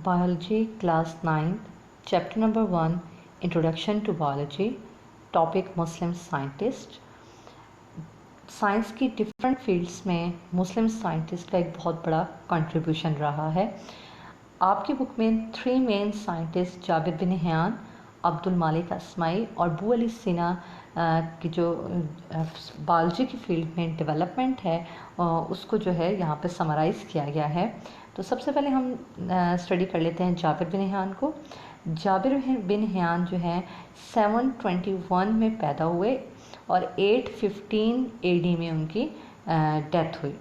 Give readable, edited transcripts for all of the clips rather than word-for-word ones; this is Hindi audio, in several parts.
Biology Class 9th, Chapter number 1, Introduction to Biology, Topic Muslim Scientist। Science की डिफरेंट फील्ड्स में मुस्लिम साइंटिस्ट का एक बहुत बड़ा कंट्रीब्यूशन रहा है। आपकी बुक में 3 मेन साइंटिस्ट जाबिर बिन हैयान, अब्दुल मालिक अस्माई और बू अली सिना की जो बायोलॉजी की फील्ड में डेवलपमेंट है उसको जो है यहाँ पे समराइज़ किया गया है। तो सबसे पहले हम स्टडी कर लेते हैं जाबिर बिन हैयान को। जाबिर बिन हैयान जो है 721 में पैदा हुए और 815 AD में उनकी डेथ हुई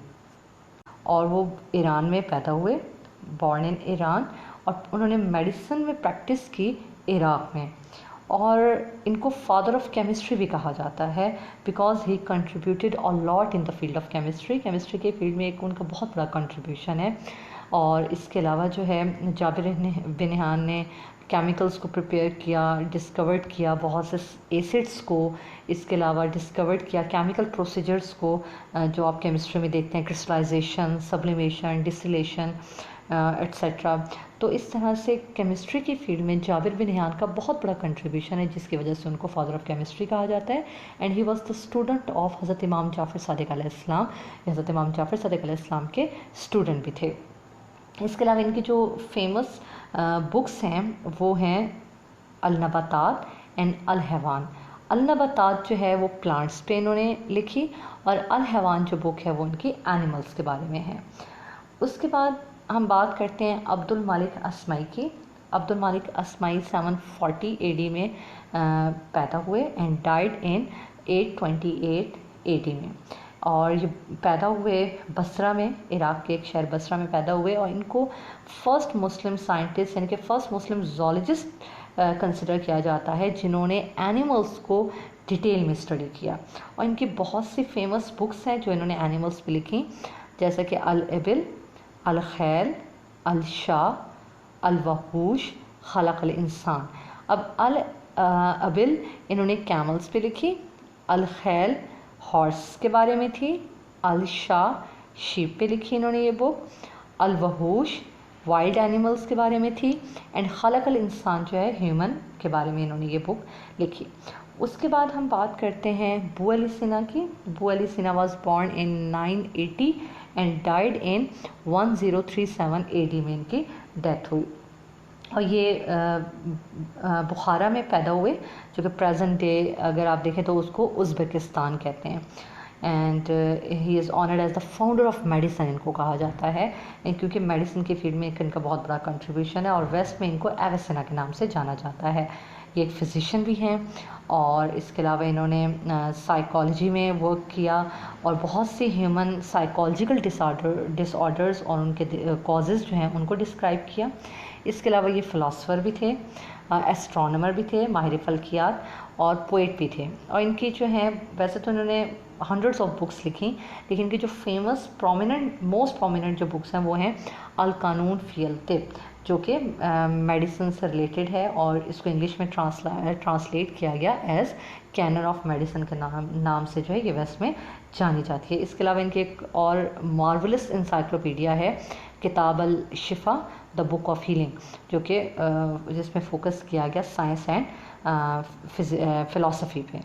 और वो ईरान में पैदा हुए, बॉर्न इन ईरान, और उन्होंने मेडिसिन में प्रैक्टिस की इराक़ में। और इनको फादर ऑफ केमिस्ट्री भी कहा जाता है because he contributed a lot in the field of chemistry. Chemistry के फील्ड में एक उनका बहुत बड़ा कंट्रीब्यूशन है। और इसके अलावा जो है जाबिर बिन हैयान ने केमिकल्स को प्रिपेयर किया, डिस्कवर्ड किया बहुत से एसिड्स को, इसके अलावा डिस्कवर्ड किया केमिकल प्रोसीजर्स को जो आप केमिस्ट्री में देखते हैं, क्रिस्टलाइजेशन, सब्लिमेशन, डिस्टिलेशन एट्सेट्रा। तो इस तरह से केमिस्ट्री की फील्ड में जाबिर बिन हैयान का बहुत बड़ा कंट्रीब्यूशन है जिसकी वजह से उनको फादर ऑफ केमिस्ट्री कहा जाता है। And he was the student of हज़रत इमाम जाफ़र सादिक अलैहिस्सलाम। हज़रत इमाम जाफ़र सादिक अलैहिस्सलाम के स्टूडेंट भी थे। इसके अलावा इनकी जो फेमस बुक्स हैं वो हैं अल-नबातात एंड अल-हैवान। अल-नबातात जो है वो प्लांट्स पे इन्होंने लिखी और अल-हैवान जो बुक है वो इनकी एनिमल्स के बारे में है। उसके बाद हम बात करते हैं अब्दुल मालिक अस्माई की। अब्दुल मालिक अस्माई 740 AD में पैदा हुए एंड डाइड इन 828 AD में। और ये पैदा हुए बसरा में, इराक़ के एक शहर बसरा में पैदा हुए। और इनको फर्स्ट मुस्लिम साइंटिस्ट यानी कि फ़र्स्ट मुस्लिम ज़ूलॉजिस्ट कंसिडर किया जाता है जिन्होंने एनिमल्स को डिटेल में स्टडी किया। और इनकी बहुत सी फेमस बुक्स हैं जो इन्होंने एनिमल्स पे लिखी, जैसे कि अल-इबिल, अल-खैल, अल-शाह, अल-वहूश, खलक़ल इंसान। अब अल-इबिल इन्होंने कैमल्स पे लिखी, अल-खैल हॉर्स के बारे में थी, अल-शाह शीप पे लिखी इन्होंने ये बुक, अल-वहूश वाइल्ड एनिमल्स के बारे में थी, एंड खलक़ल इंसान जो है ह्यूमन के बारे में इन्होंने ये बुक लिखी। उसके बाद हम बात करते हैं बू अली सिना की। Bu Ali Sina was born in 980 and died in 1037 AD में इनकी डेथ हुई। और ये बुखारा में पैदा हुए जो कि प्रेजेंट डे अगर आप देखें तो उसको उज़्बेकिस्तान कहते हैं। And he is honoured as the founder of medicine इनको कहा जाता है क्योंकि मेडिसिन की फील्ड में इनका बहुत बड़ा कंट्रीब्यूशन है। और वेस्ट में इनको एविसेना के नाम से जाना जाता है। ये एक फिजिशियन भी हैं और इसके अलावा इन्होंने साइकोलॉजी में वर्क किया और बहुत सी ह्यूमन साइकोलॉजिकल डिसऑर्डर्स और उनके कॉजेज़ जो हैं उनको डिस्क्राइब किया। इसके अलावा ये फ़िलासफ़र भी थे, एस्ट्रोनॉमर भी थे, माहिर फ़ल्कियात और पोएट भी थे। और इनकी जो हैं वैसे तो इन्होंने हंड्रेड्स ऑफ बुक्स लिखी, लेकिन इनकी जो फेमस मोस्ट प्रोमिनेंट जो बुक्स हैं वो हैं अल-कानून फ़ी अल-तिब जो कि मेडिसिन से रिलेटेड है और इसको इंग्लिश में ट्रांसलेट किया गया एज़ कैनन ऑफ मेडिसिन के नाम से जो है ये वेस्ट में जानी जाती है। इसके अलावा इनकी एक और मार्वलस इंसाइक्लोपीडिया है किताब Al-Shifa the book of healing जो कि जिसमें फोकस किया गया साइंस एंड फ़िलासफ़ी पे।